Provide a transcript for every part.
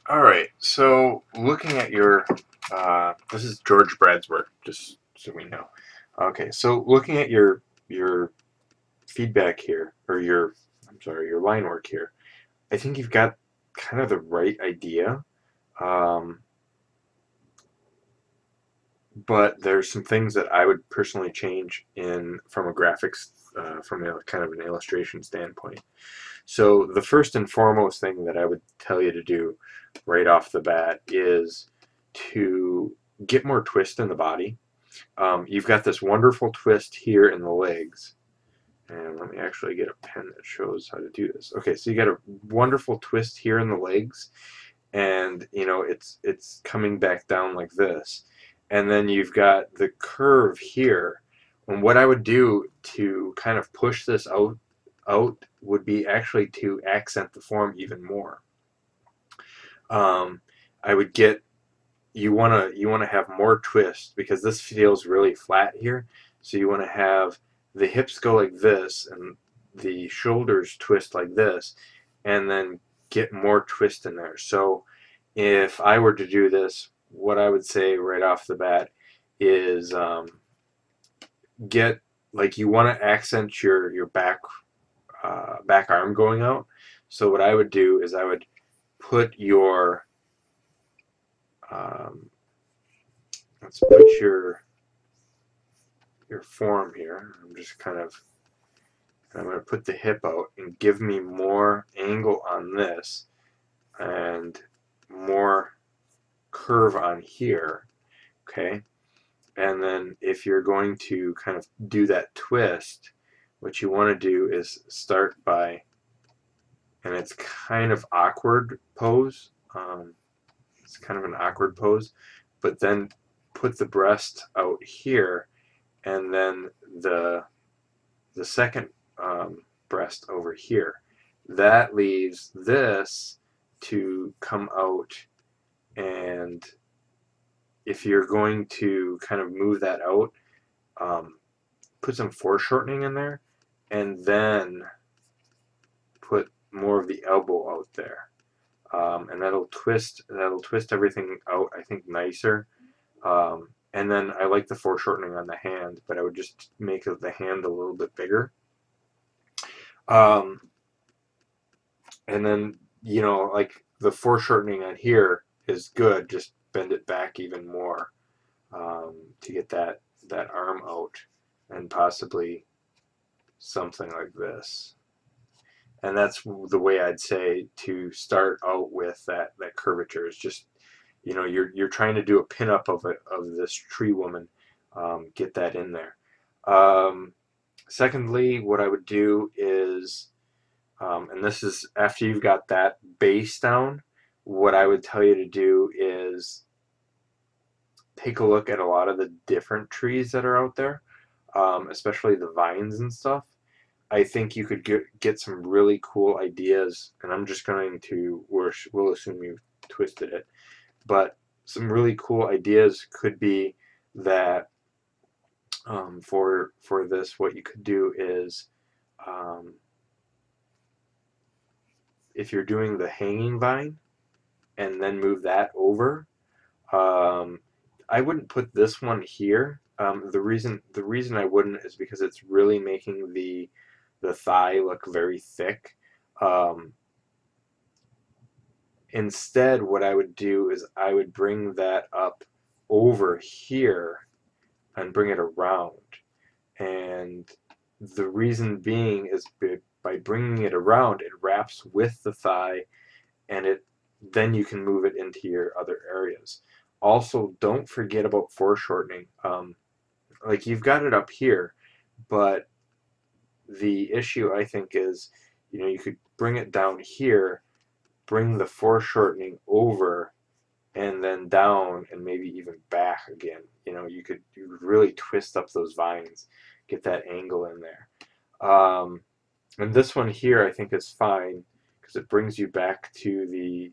All right. So looking at your, this is George Brad's work, just so we know. Okay. So looking at your feedback here, or your, I'm sorry, your line work here, I think you've got kind of the right idea. Um, but there's some things that I would personally change in from a graphics, from a kind of an illustration standpoint. So the first and foremost thing that I would tell you to do right off the bat is to get more twist in the body. You've got this wonderful twist here in the legs. And let me actually get a pen that shows how to do this. Okay, so you got a wonderful twist here in the legs, and it's coming back down like this. And then you've got the curve here. And what I would do to kind of push this out would be actually to accent the form even more. I would get you want to have more twist because this feels really flat here. So you want to have the hips go like this and the shoulders twist like this, and then get more twist in there. So if I were to do this, what I would say right off the bat is get like you want to accent your back arm going out. So what I would do is I would put your um, let's put your form here. I'm going to put the hip out and give me more angle on this and more curve on here. Okay. And then if you're going to kind of do that twist, what you want to do is start by, and it's kind of awkward pose. It's kind of an awkward pose, but then put the breast out here, and then the second breast over here. That leaves this to come out, and if you're going to kind of move that out, put some foreshortening in there, and then put more of the elbow out there, and that'll twist everything out, I think, nicer. And then I like the foreshortening on the hand, but I would just make the hand a little bit bigger. Um, and then like the foreshortening on here is good. Just bend it back even more, to get that arm out, and possibly something like this. And that's the way I'd say to start out with that curvature. Is just you're trying to do a pinup of this tree woman. Get that in there. Um, Secondly, what I would do is, and this is after you've got that base down, what I would tell you to do is take a look at a lot of the different trees that are out there, especially the vines and stuff. I think you could get some really cool ideas, and I'm just going to, we'll assume you've twisted it, but some really cool ideas could be that, for this, what you could do is, um, if you're doing the hanging vine and then move that over, um, I wouldn't put this one here. The reason I wouldn't is because it's really making the thigh look very thick. Um, Instead, what I would do is I would bring that up over here and bring it around. And the reason being is by bringing it around, it wraps with the thigh, and then you can move it into your other areas. Also, don't forget about foreshortening. Like you've got it up here, but the issue I think is, you could bring it down here, bring the foreshortening over, and then down, and maybe even back again. You could really twist up those vines, get that angle in there. And this one here I think is fine because it brings you back to the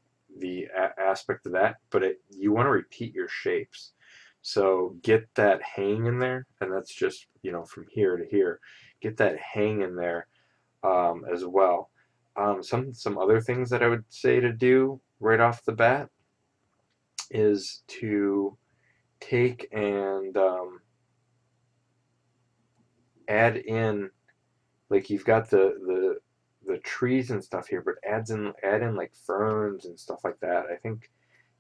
aspect of that, but you want to repeat your shapes. So get that hang in there, and that's just from here to here. Get that hang in there, as well. Some other things that I would say to do. right off the bat is to take and add in, like you've got the trees and stuff here, but add in like ferns and stuff like that. I think,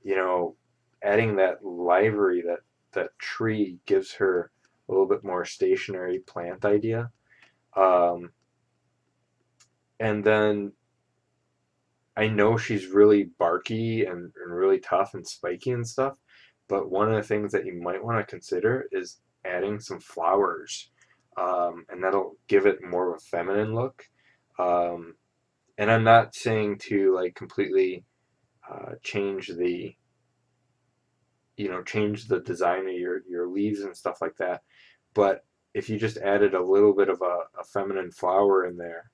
you know, adding that livery, that tree gives her a little bit more stationary plant idea. Um, and then I know she's really barky and really tough and spiky and stuff, but one of the things that you might want to consider is adding some flowers, and that'll give it more of a feminine look. Um, and I'm not saying to like completely change change the design of your leaves and stuff like that, but if you just added a little bit of a feminine flower in there,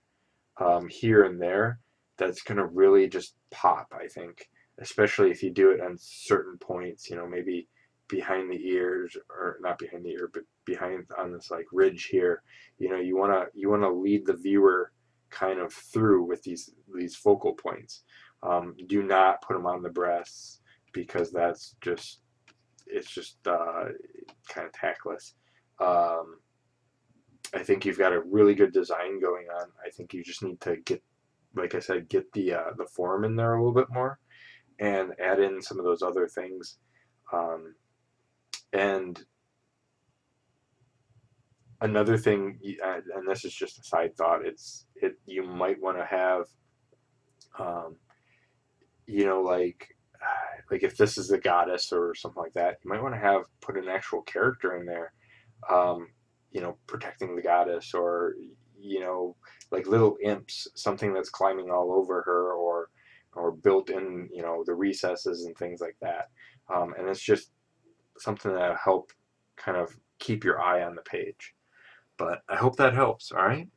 here and there, that's going to really just pop, I think, especially if you do it on certain points, maybe behind the ears, or not behind the ear, but behind on this like ridge here. You want to lead the viewer kind of through with these focal points. Do not put them on the breasts, because it's just kind of tactless. Um, I think you've got a really good design going on. I think you just need to get, like I said, get the form in there a little bit more, and add in some of those other things. Um, and another thing, and this is just a side thought, you might want to have, um, like if this is a goddess or something like that, you might want to have put an actual character in there, um, protecting the goddess, or like little imps, something that's climbing all over her, or built in, the recesses and things like that. And it's just something that'll help kind of keep your eye on the page. But I hope that helps. All right.